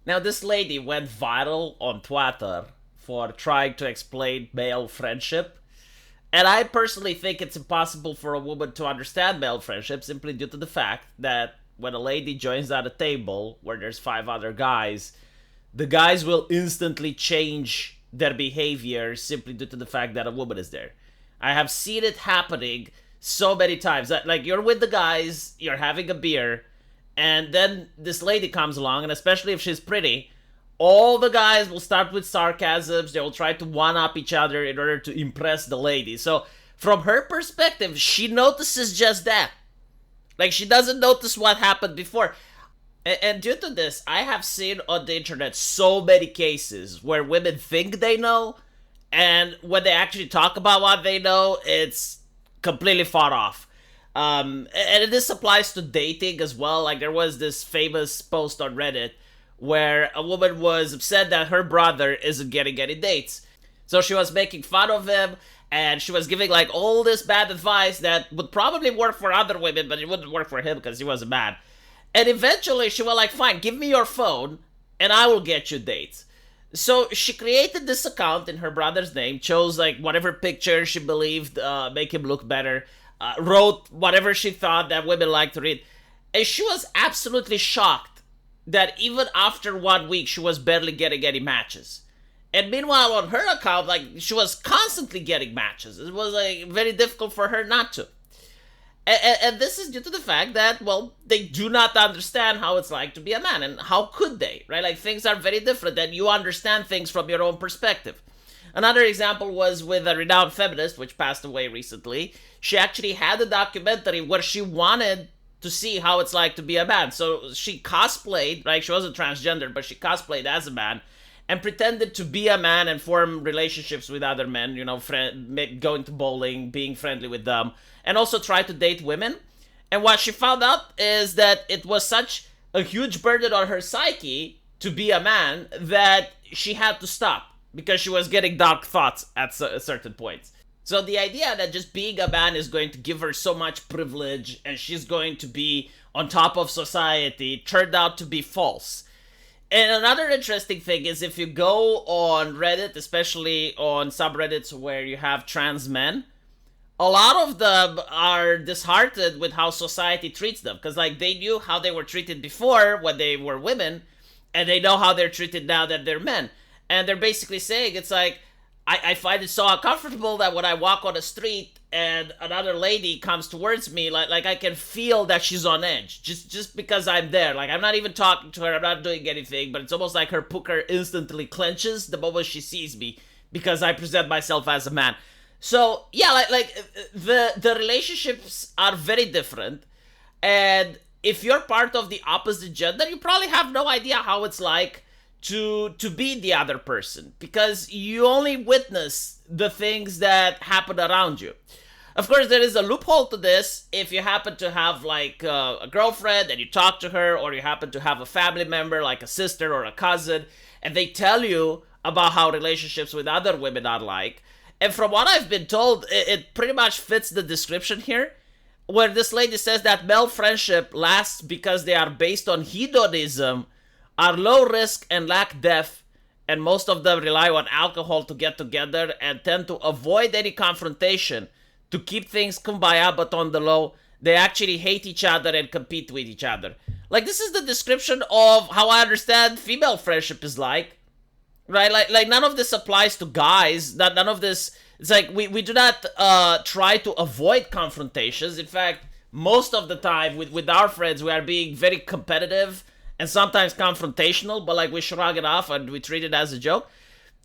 Now, this lady went viral on Twitter for trying to explain male friendship. And I personally think it's impossible for a woman to understand male friendship simply due to the fact that when a lady joins at a table where there's five other guys, the guys will instantly change their behavior simply due to the fact that a woman is there. I have seen it happening so many times that like you're with the guys, you're having a beer, and then this lady comes along, and especially if she's pretty, all the guys will start with sarcasms. They will try to one up each other in order to impress the lady. So, from her perspective, she notices just that. Like, she doesn't notice what happened before. And due to this, I have seen on the internet so many cases where women think they know, and when they actually talk about what they know, it's completely far off. And this applies to dating as well. Like, there was this famous post on Reddit where a woman was upset that her brother isn't getting any dates. So she was making fun of him, and she was giving like all this bad advice that would probably work for other women, but it wouldn't work for him because he was a man. And eventually she was like, fine, give me your phone and I will get you dates. So she created this account in her brother's name, chose like whatever picture she believed make him look better, wrote whatever she thought that women like to read. And she was absolutely shocked that even after 1 week, she was barely getting any matches. And meanwhile, on her account, like she was constantly getting matches. It was like very difficult for her not to. And this is due to the fact that, well, they do not understand how it's like to be a man. And how could they, right? Like, things are very different, and you understand things from your own perspective. Another example was with a renowned feminist, which passed away recently. She actually had a documentary where she wanted to see how it's like to be a man. So she cosplayed, right? She wasn't transgender, but she cosplayed as a man and pretended to be a man and form relationships with other men, you know, going to bowling, being friendly with them, and also try to date women. And what she found out is that it was such a huge burden on her psyche to be a man that she had to stop because she was getting dark thoughts at certain points. So the idea that just being a man is going to give her so much privilege and she's going to be on top of society turned out to be false. And another interesting thing is if you go on Reddit, especially on subreddits where you have trans men, a lot of them are disheartened with how society treats them. Because, like, they knew how they were treated before when they were women, and they know how they're treated now that they're men. And they're basically saying, it's like, I find it so uncomfortable that when I walk on the street and another lady comes towards me, like I can feel that she's on edge just because I'm there. Like, I'm not even talking to her, I'm not doing anything, but it's almost like her pucker instantly clenches the moment she sees me because I present myself as a man. So yeah, like the relationships are very different, and if you're part of the opposite gender, you probably have no idea how it's like to be the other person because you only witness the things that happen around you. Of course, there is a loophole to this if you happen to have like a girlfriend and you talk to her, or you happen to have a family member like a sister or a cousin, and they tell you about how relationships with other women are like. And from what I've been told, it pretty much fits the description here, where this lady says that male friendship lasts because they are based on hedonism, are low risk and lack depth, and most of them rely on alcohol to get together and tend to avoid any confrontation to keep things kumbaya, but on the low, they actually hate each other and compete with each other. Like, this is the description of how I understand female friendship is like, right? Like none of this applies to guys. None of this. It's like we do not try to avoid confrontations. In fact, most of the time with our friends, we are being very competitive and sometimes confrontational, but like we shrug it off and we treat it as a joke.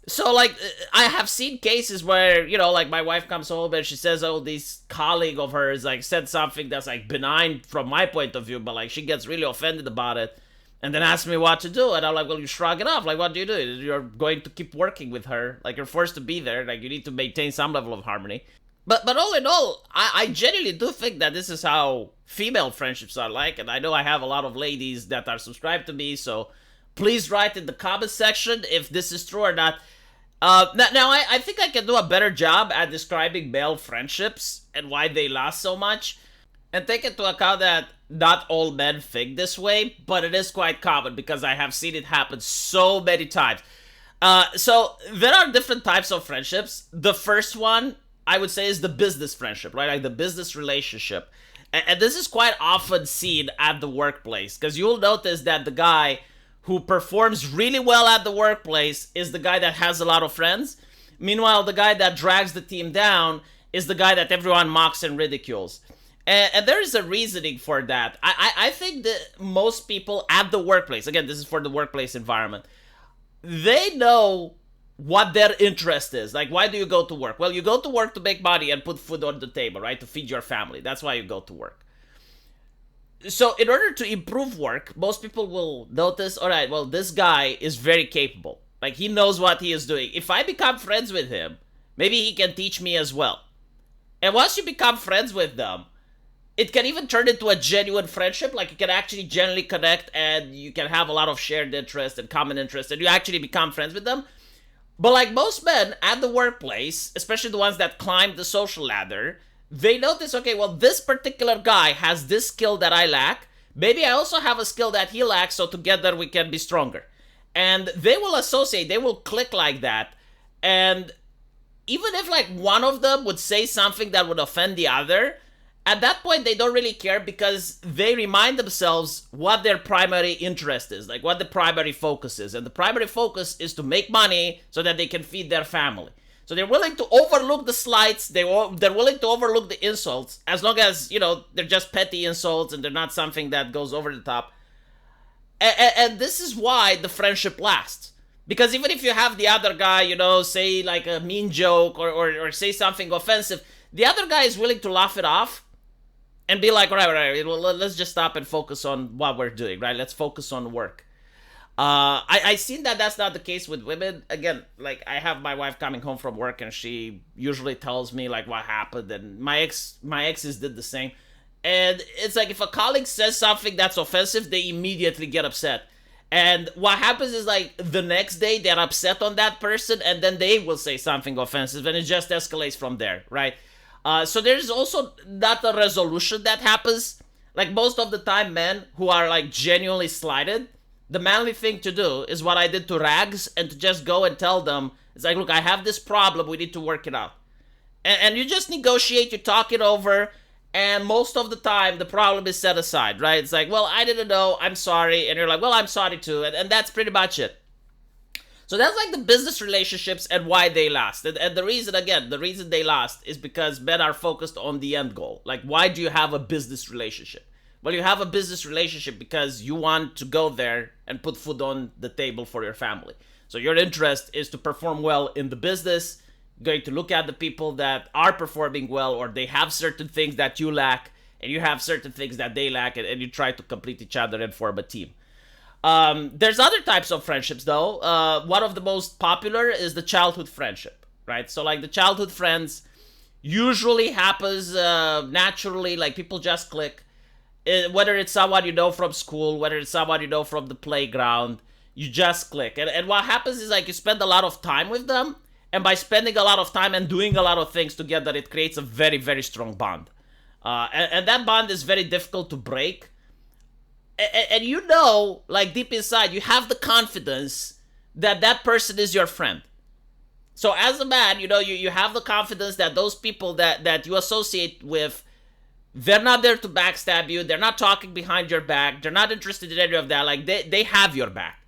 So like I have seen cases where, you know, like my wife comes home and she says, oh, this colleague of hers like said something that's like benign from my point of view, but like she gets really offended about it and then asks me what to do. And I'm like, well, you shrug it off. Like, what do? You're going to keep working with her. Like, you're forced to be there. Like, you need to maintain some level of harmony. But all in all, I genuinely do think that this is how female friendships are like. And I know I have a lot of ladies that are subscribed to me. So please write in the comment section if this is true or not. Now I think I can do a better job at describing male friendships and why they last so much. And take into account that not all men think this way, but it is quite common because I have seen it happen so many times. So there are different types of friendships. The first one I would say is the business friendship, right? Like the business relationship. And this is quite often seen at the workplace because you'll notice that the guy who performs really well at the workplace is the guy that has a lot of friends. Meanwhile, the guy that drags the team down is the guy that everyone mocks and ridicules. And there is a reasoning for that. I think that most people at the workplace, again, this is for the workplace environment, they know what their interest is. Like, why do you go to work? Well, you go to work to make money and put food on the table, right? To feed your family. That's why you go to work. So, in order to improve work, most people will notice, all right, well, this guy is very capable. Like, he knows what he is doing. If I become friends with him, maybe he can teach me as well. And once you become friends with them, it can even turn into a genuine friendship. Like, you can actually genuinely connect and you can have a lot of shared interest and common interest and you actually become friends with them. But like most men at the workplace, especially the ones that climb the social ladder, they notice, okay, well, this particular guy has this skill that I lack. Maybe I also have a skill that he lacks, so together we can be stronger. And they will associate, they will click like that. And even if like one of them would say something that would offend the other, at that point they don't really care because they remind themselves what their primary interest is, like what the primary focus is. And the primary focus is to make money so that they can feed their family. So they're willing to overlook the slights, they're willing to overlook the insults, as long as, you know, they're just petty insults and they're not something that goes over the top. And this is why the friendship lasts. Because even if you have the other guy, you know, say like a mean joke or say something offensive, the other guy is willing to laugh it off and be like, all right, well, let's just stop and focus on what we're doing, right? Let's focus on work. I seen that that's not the case with women. Again, like I have my wife coming home from work and she usually tells me like what happened, and my exes did the same. And it's like if a colleague says something that's offensive, they immediately get upset. And what happens is like the next day they're upset on that person and then they will say something offensive and it just escalates from there, right? So there's also not a resolution that happens. Like most of the time, men who are like genuinely slighted, the manly thing to do is what I did to Rags and to just go and tell them, it's like, look, I have this problem, we need to work it out. And you just negotiate, you talk it over, and most of the time the problem is set aside, right? It's like, well, I didn't know, I'm sorry. And you're like, well, I'm sorry too. And that's pretty much it. So that's like the business relationships and why they last. And the reason, again, the reason they last is because men are focused on the end goal. Like, why do you have a business relationship? Well, you have a business relationship because you want to go there and put food on the table for your family. So your interest is to perform well in the business, going to look at the people that are performing well or they have certain things that you lack and you have certain things that they lack, and you try to complete each other and form a team. There's other types of friendships though. One of the most popular is the childhood friendship, right? So like the childhood friends usually happens naturally, like people just click. Whether it's someone you know from school, whether it's someone you know from the playground, you just click. And what happens is like you spend a lot of time with them, and by spending a lot of time and doing a lot of things together, it creates a very, very strong bond. And that bond is very difficult to break. And you know, like deep inside, you have the confidence that that person is your friend. So as a man, you know, you have the confidence that those people that you associate with, they're not there to backstab you. They're not talking behind your back. They're not interested in any of that. Like, they have your back.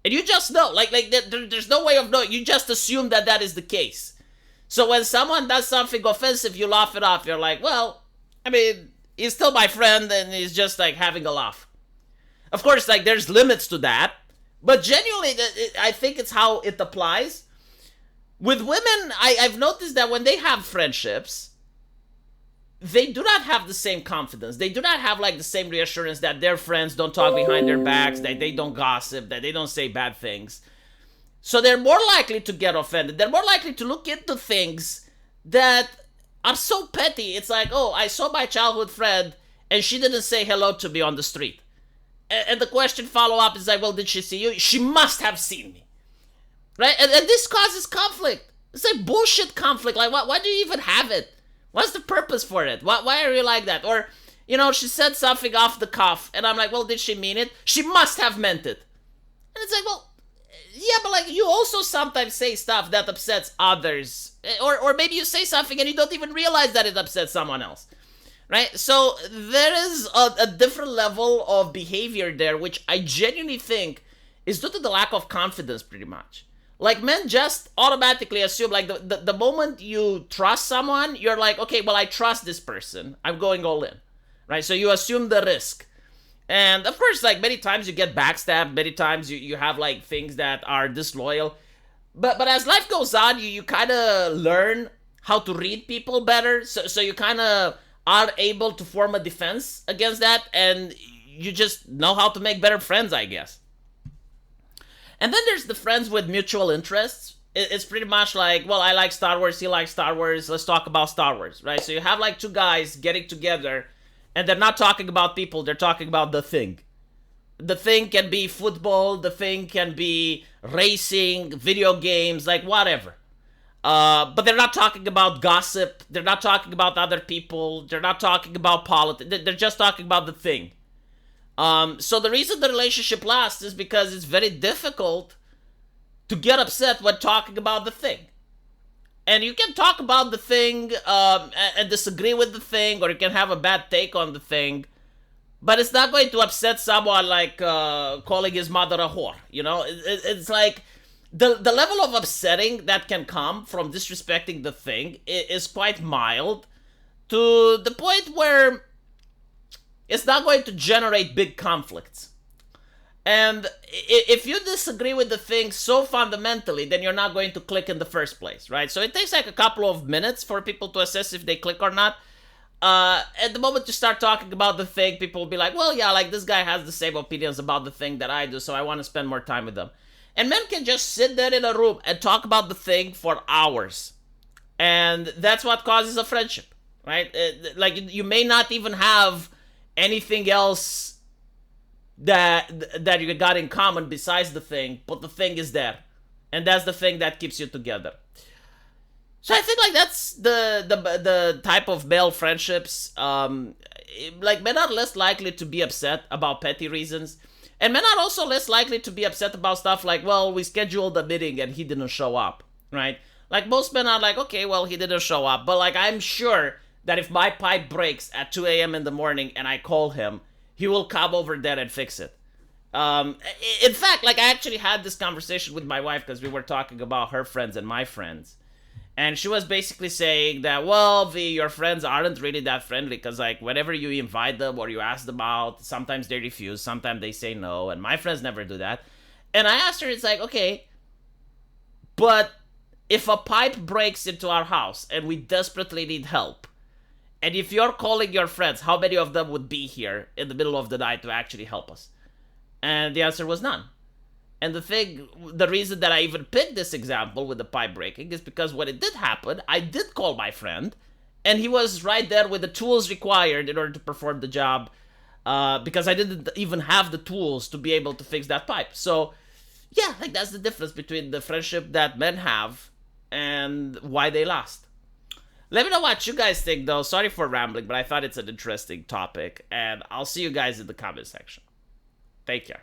And you just know. Like there's no way of knowing. You just assume that that is the case. So when someone does something offensive, you laugh it off. You're like, well, I mean, he's still my friend and he's just, like, having a laugh. Of course, like, there's limits to that. But genuinely, I think it's how it applies. With women, I've noticed that when they have friendships, they do not have the same confidence. They do not have like the same reassurance that their friends don't talk behind their backs, that they don't gossip, that they don't say bad things. So they're more likely to get offended. They're more likely to look into things that are so petty. It's like, oh, I saw my childhood friend and she didn't say hello to me on the street. And the question follow up is like, well, did she see you? She must have seen me. Right? And this causes conflict. It's like bullshit conflict. Like, why do you even have it? What's the purpose for it? Why are you like that? Or, You know, she said something off the cuff, and I'm like, well, did she mean it? She must have meant it. And it's like, well, yeah, but like you also sometimes say stuff that upsets others, or maybe you say something and you don't even realize that it upsets someone else, right? So there is a different level of behavior there, which I genuinely think is due to the lack of confidence, pretty much. Like men just automatically assume, like the moment you trust someone, you're like, okay, well, I trust this person, I'm going all in, right? So you assume the risk. And of course, like many times you get backstabbed, many times you have like things that are disloyal. But as life goes on, you kind of learn how to read people better. So you kind of are able to form a defense against that, and you just know how to make better friends, I guess. And then there's the friends with mutual interests. It's pretty much like, well, I like Star Wars, he likes Star Wars, let's talk about Star Wars, right? So you have like two guys getting together, and they're not talking about people, they're talking about the thing. The thing can be football, the thing can be racing, video games, like whatever. But they're not talking about gossip, they're not talking about other people, they're not talking about politics, they're just talking about the thing. So the reason the relationship lasts is because it's very difficult to get upset when talking about the thing. And you can talk about the thing and disagree with the thing, or you can have a bad take on the thing, but it's not going to upset someone like calling his mother a whore. You know, it's like the level of upsetting that can come from disrespecting the thing is quite mild, to the point where it's not going to generate big conflicts. And if you disagree with the thing so fundamentally, then you're not going to click in the first place, right? So it takes like a couple of minutes for people to assess if they click or not. At the moment you start talking about the thing, people will be like, well, yeah, like this guy has the same opinions about the thing that I do, so I want to spend more time with them. And men can just sit there in a room and talk about the thing for hours. And that's what causes a friendship, right? Like you may not even have anything else that you got in common besides the thing, but the thing is there, and that's the thing that keeps you together. So I think like that's the type of male friendships. Like men are less likely to be upset about petty reasons, and men are also less likely to be upset about stuff like, well, we scheduled a meeting and he didn't show up, right? Like most men are like, okay, well, he didn't show up, but like I'm sure that if my pipe breaks at 2 a.m. in the morning and I call him, he will come over there and fix it. In fact, like I actually had this conversation with my wife because we were talking about her friends and my friends. And she was basically saying that, well, your friends aren't really that friendly because like whenever you invite them or you ask them out, sometimes they refuse, sometimes they say no. And my friends never do that. And I asked her, it's like, okay, but if a pipe breaks into our house and we desperately need help, and if you're calling your friends, how many of them would be here in the middle of the night to actually help us? And the answer was none. And the reason that I even picked this example with the pipe breaking is because when it did happen, I did call my friend, and he was right there with the tools required in order to perform the job, because I didn't even have the tools to be able to fix that pipe. So, yeah, like that's the difference between the friendship that men have and why they last. Let me know what you guys think, though. Sorry for rambling, but I thought it's an interesting topic, and I'll see you guys in the comment section. Take care.